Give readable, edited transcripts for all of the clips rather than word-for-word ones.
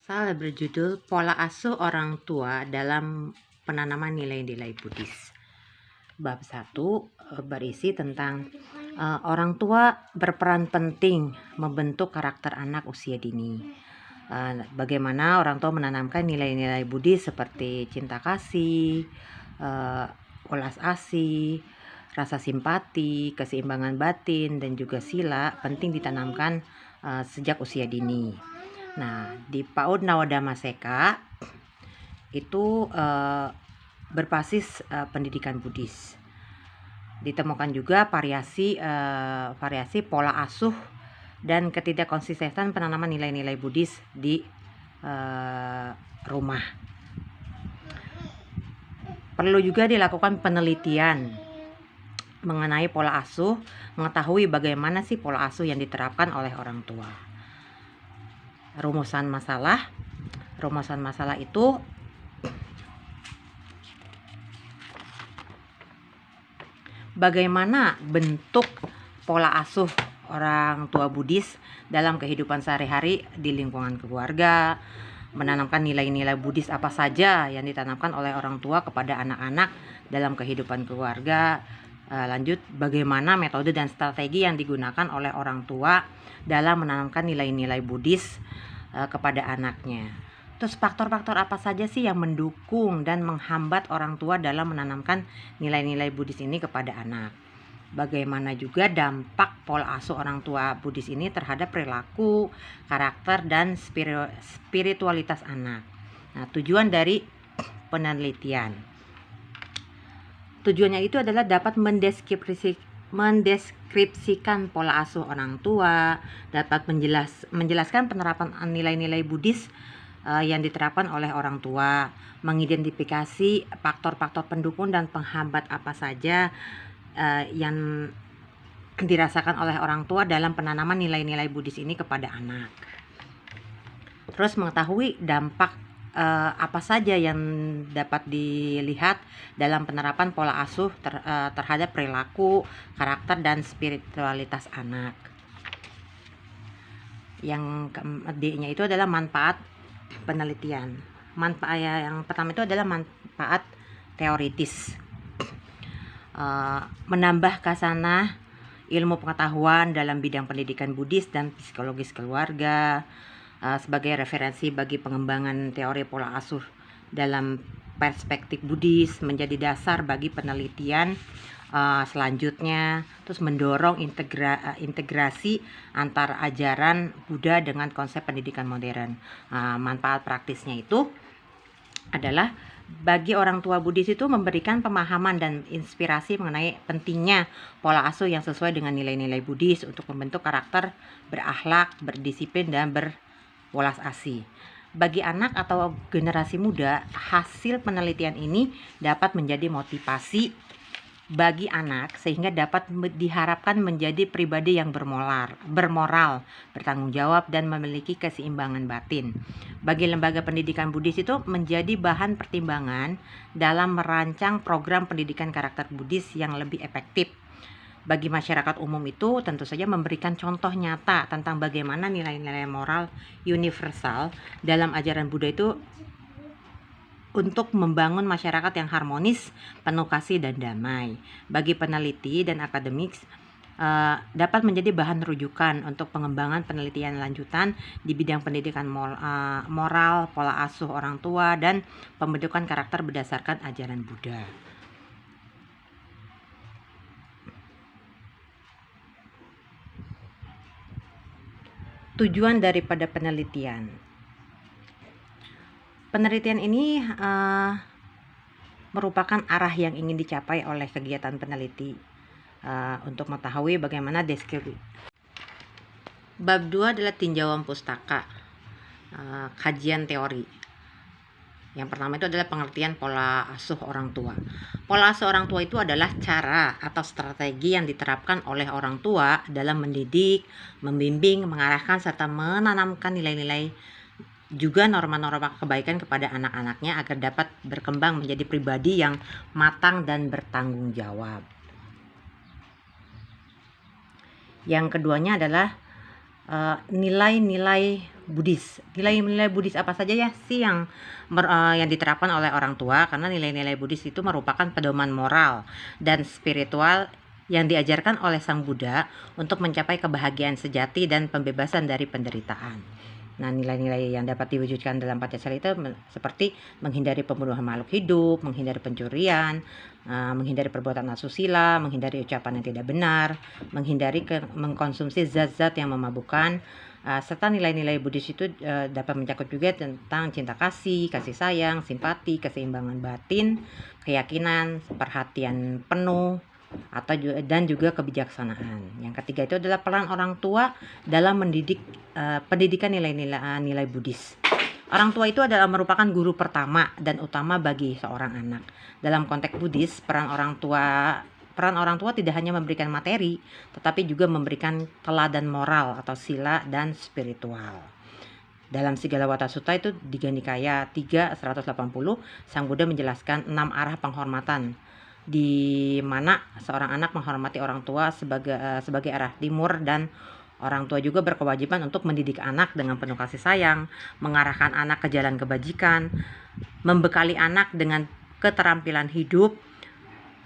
Pasal berjudul Pola Asuh Orang Tua dalam Penanaman Nilai-Nilai Buddhis. Bab 1 berisi tentang orang tua berperan penting membentuk karakter anak usia dini. Bagaimana orang tua menanamkan nilai-nilai Buddhis seperti cinta kasih, welas asih, rasa simpati, keseimbangan batin, dan juga sila penting ditanamkan sejak usia dini. Nah, di PAUD Nawadama Seka itu berbasis pendidikan Buddhis. Ditemukan juga variasi pola asuh dan ketidakkonsistenan penanaman nilai-nilai Buddhis di rumah. Perlu juga dilakukan penelitian mengenai pola asuh, mengetahui bagaimana sih pola asuh yang diterapkan oleh orang tua. Rumusan masalah itu bagaimana bentuk pola asuh orang tua Buddhis dalam kehidupan sehari-hari di lingkungan keluarga, menanamkan nilai-nilai Buddhis apa saja yang ditanamkan oleh orang tua kepada anak-anak dalam kehidupan keluarga. Lanjut, bagaimana metode dan strategi yang digunakan oleh orang tua dalam menanamkan nilai-nilai Buddhis kepada anaknya. Terus faktor-faktor apa saja sih yang mendukung dan menghambat orang tua dalam menanamkan nilai-nilai Buddhis ini kepada anak. Bagaimana juga dampak pola asuh orang tua Buddhis ini terhadap perilaku, karakter, dan spiritualitas anak. Nah, tujuan dari penelitian. Tujuannya itu adalah dapat mendeskripsikan pola asuh orang tua, dapat menjelaskan penerapan nilai-nilai Buddhis yang diterapkan oleh orang tua, mengidentifikasi faktor-faktor pendukung dan penghambat apa saja yang dirasakan oleh orang tua dalam penanaman nilai-nilai Buddhis ini kepada anak. Terus mengetahui dampak apa saja yang dapat dilihat dalam penerapan pola asuh terhadap perilaku, karakter, dan spiritualitas anak. Yang D-nya itu adalah manfaat penelitian. Manfaat yang pertama itu adalah manfaat teoritis. Menambah khasanah ilmu pengetahuan dalam bidang pendidikan Buddhis dan psikologis keluarga, sebagai referensi bagi pengembangan teori pola asuh dalam perspektif Buddhis, menjadi dasar bagi penelitian selanjutnya. Terus mendorong integrasi antar ajaran Buddha dengan konsep pendidikan modern. Manfaat praktisnya itu adalah bagi orang tua Buddhis itu memberikan pemahaman dan inspirasi mengenai pentingnya pola asuh yang sesuai dengan nilai-nilai Buddhis untuk membentuk karakter berakhlak, berdisiplin, dan berwelas asih. Bagi anak atau generasi muda, hasil penelitian ini dapat menjadi motivasi bagi anak sehingga dapat diharapkan menjadi pribadi yang bermoral, bertanggung jawab, dan memiliki keseimbangan batin. Bagi lembaga pendidikan Buddhis itu menjadi bahan pertimbangan dalam merancang program pendidikan karakter Buddhis yang lebih efektif. Bagi masyarakat umum itu tentu saja memberikan contoh nyata tentang bagaimana nilai-nilai moral universal dalam ajaran Buddha itu untuk membangun masyarakat yang harmonis, penuh kasih, dan damai. Bagi peneliti dan akademik dapat menjadi bahan rujukan untuk pengembangan penelitian lanjutan di bidang pendidikan moral, pola asuh orang tua, dan pembentukan karakter berdasarkan ajaran Buddha. Tujuan daripada penelitian. Penelitian ini merupakan arah yang ingin dicapai oleh kegiatan peneliti untuk mengetahui bagaimana deskripsi. Bab 2 adalah tinjauan pustaka, kajian teori. Yang pertama itu adalah pengertian pola asuh orang tua. Pola asuh orang tua itu adalah cara atau strategi yang diterapkan oleh orang tua dalam mendidik, membimbing, mengarahkan, serta menanamkan nilai-nilai juga norma-norma kebaikan kepada anak-anaknya agar dapat berkembang menjadi pribadi yang matang dan bertanggung jawab. Yang keduanya adalah nilai-nilai Buddhis. Nilai-nilai Buddhis apa saja ya sih yang diterapkan oleh orang tua? Karena nilai-nilai Buddhis itu merupakan pedoman moral dan spiritual yang diajarkan oleh Sang Buddha untuk mencapai kebahagiaan sejati dan pembebasan dari penderitaan. Nah, nilai-nilai yang dapat diwujudkan dalam Pancasila itu seperti menghindari pembunuhan makhluk hidup, menghindari pencurian, menghindari perbuatan asusila, menghindari ucapan yang tidak benar, menghindari mengkonsumsi zat-zat yang memabukkan, serta nilai-nilai Buddhis itu dapat mencakup juga tentang cinta kasih, kasih sayang, simpati, keseimbangan batin, keyakinan, perhatian penuh, dan juga kebijaksanaan. Yang ketiga itu adalah peran orang tua dalam mendidik pendidikan nilai Buddhis. Orang tua itu adalah merupakan guru pertama dan utama bagi seorang anak. Dalam konteks Buddhis, peran orang tua tidak hanya memberikan materi, tetapi juga memberikan teladan moral atau sila dan spiritual. Dalam Sigalawata Sutta itu di Nikaya 3/180, Sang Buddha menjelaskan 6 arah penghormatan, di mana seorang anak menghormati orang tua sebagai arah timur, dan orang tua juga berkewajiban untuk mendidik anak dengan penuh kasih sayang, mengarahkan anak ke jalan kebajikan, membekali anak dengan keterampilan hidup,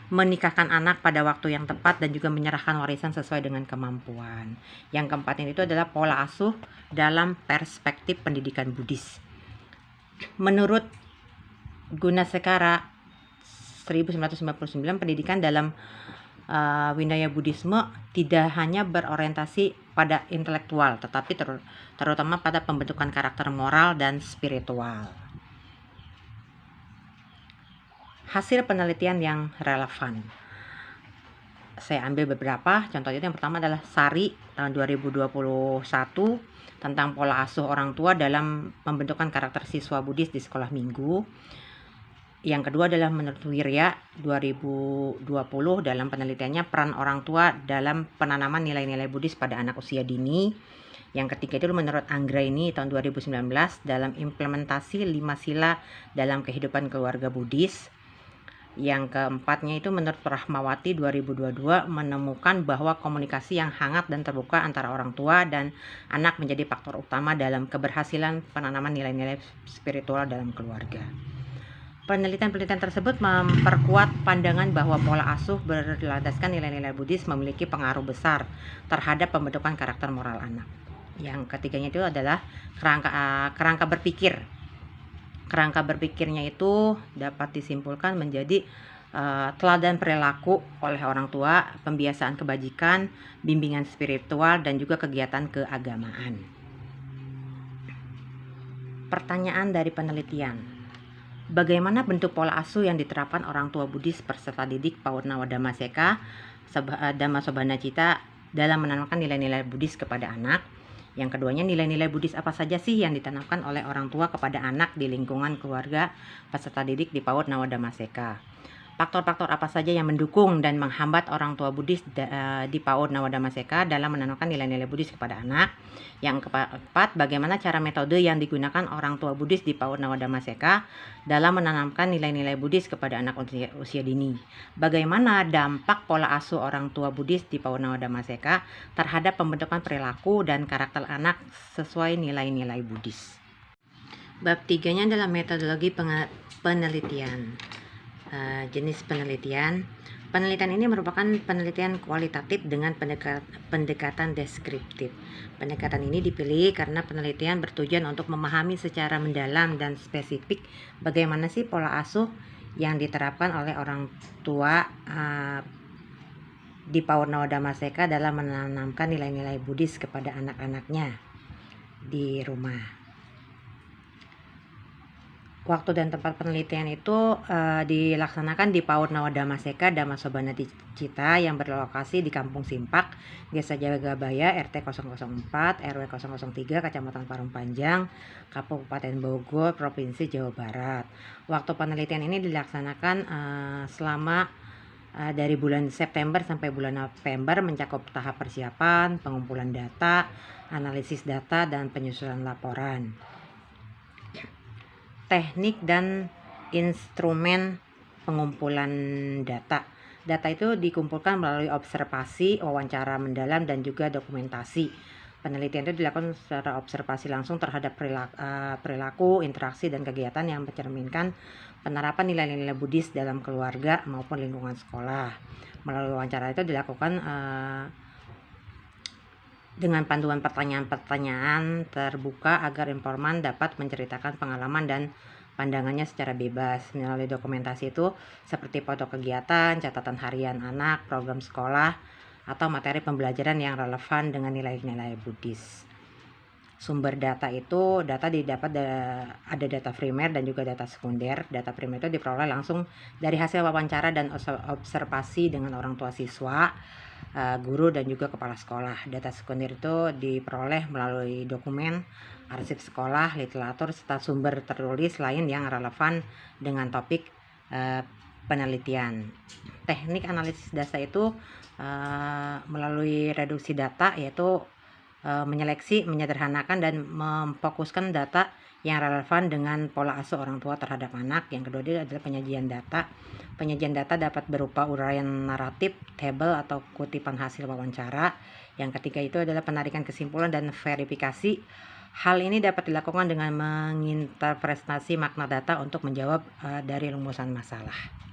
menikahkan anak pada waktu yang tepat, dan juga menyerahkan warisan sesuai dengan kemampuan. Yang keempat ini itu adalah pola asuh dalam perspektif pendidikan Buddhis. Menurut Gunasekara 1999, pendidikan dalam Winaya Buddhisme tidak hanya berorientasi pada intelektual, tetapi terutama pada pembentukan karakter moral dan spiritual. Hasil penelitian yang relevan, saya ambil beberapa. Contohnya yang pertama adalah Sari tahun 2021 tentang pola asuh orang tua dalam pembentukan karakter siswa Buddhis di sekolah minggu. Yang kedua adalah menurut Wirya 2020 dalam penelitiannya peran orang tua dalam penanaman nilai-nilai Buddhis pada anak usia dini. Yang ketiga itu menurut Anggraini tahun 2019 dalam implementasi 5 sila dalam kehidupan keluarga Buddhis. Yang keempatnya itu menurut Rahmawati 2022 menemukan bahwa komunikasi yang hangat dan terbuka antara orang tua dan anak menjadi faktor utama dalam keberhasilan penanaman nilai-nilai spiritual dalam keluarga. Penelitian-penelitian tersebut memperkuat pandangan bahwa pola asuh berlandaskan nilai-nilai Buddhis memiliki pengaruh besar terhadap pembentukan karakter moral anak. Yang ketiganya itu adalah kerangka berpikir. Kerangka berpikirnya itu dapat disimpulkan menjadi teladan perilaku oleh orang tua, pembiasaan kebajikan, bimbingan spiritual, dan juga kegiatan keagamaan. Pertanyaan dari penelitian: bagaimana bentuk pola asuh yang diterapkan orang tua Buddhis peserta didik PAUD Nawadhammaseka Dhammasobana Citta dalam menanamkan nilai-nilai Buddhis kepada anak? Yang keduanya, nilai-nilai Buddhis apa saja sih yang ditanamkan oleh orang tua kepada anak di lingkungan keluarga peserta didik di PAUD Nawadhammaseka? Faktor-faktor apa saja yang mendukung dan menghambat orang tua Buddhis di PAUD Nawadhammaseka dalam menanamkan nilai-nilai Buddhis kepada anak? Yang keempat, bagaimana cara metode yang digunakan orang tua Buddhis di PAUD Nawadhammaseka dalam menanamkan nilai-nilai Buddhis kepada anak usia dini? Bagaimana dampak pola asuh orang tua Buddhis di PAUD Nawadhammaseka terhadap pembentukan perilaku dan karakter anak sesuai nilai-nilai Buddhis? Bab 3-nya adalah metodologi penelitian. Jenis penelitian. Penelitian ini merupakan penelitian kualitatif dengan pendekatan deskriptif. Pendekatan ini dipilih karena penelitian bertujuan untuk memahami secara mendalam dan spesifik bagaimana sih pola asuh yang diterapkan oleh orang tua di PAUD Nawadhammaseka dalam menanamkan nilai-nilai Buddhis kepada anak-anaknya di rumah. Waktu dan tempat penelitian itu dilaksanakan di PAUD Nawadhammaseka Dhammasobana Citta yang berlokasi di Kampung Simpak, Desa Jagabaya, RT 004, RW 003, Kecamatan Parung Panjang, Kabupaten Bogor, Provinsi Jawa Barat. Waktu penelitian ini dilaksanakan selama dari bulan September sampai bulan November, mencakup tahap persiapan, pengumpulan data, analisis data, dan penyusunan laporan. Teknik dan instrumen pengumpulan data. Data itu dikumpulkan melalui observasi, wawancara mendalam, dan juga dokumentasi. Penelitian itu dilakukan secara observasi langsung terhadap perilaku, interaksi, dan kegiatan yang mencerminkan penerapan nilai-nilai Buddhis dalam keluarga maupun lingkungan sekolah. Melalui wawancara itu dilakukan dengan panduan pertanyaan-pertanyaan terbuka agar informan dapat menceritakan pengalaman dan pandangannya secara bebas. Melalui dokumentasi itu seperti foto kegiatan, catatan harian anak, program sekolah, atau materi pembelajaran yang relevan dengan nilai-nilai Buddhis. Sumber data itu didapat ada data primer dan juga data sekunder. Data primer itu diperoleh langsung dari hasil wawancara dan observasi dengan orang tua siswa, guru, dan juga kepala sekolah. Data sekunder itu diperoleh melalui dokumen, arsip sekolah, literatur, serta sumber tertulis lain yang relevan dengan topik penelitian. Teknik analisis data itu melalui reduksi data, yaitu menyeleksi, menyederhanakan, dan memfokuskan data yang relevan dengan pola asuh orang tua terhadap anak. Yang kedua adalah penyajian data. Penyajian data dapat berupa uraian naratif, tabel, atau kutipan hasil wawancara. Yang ketiga itu adalah penarikan kesimpulan dan verifikasi. Hal ini dapat dilakukan dengan menginterpretasi makna data untuk menjawab dari rumusan masalah.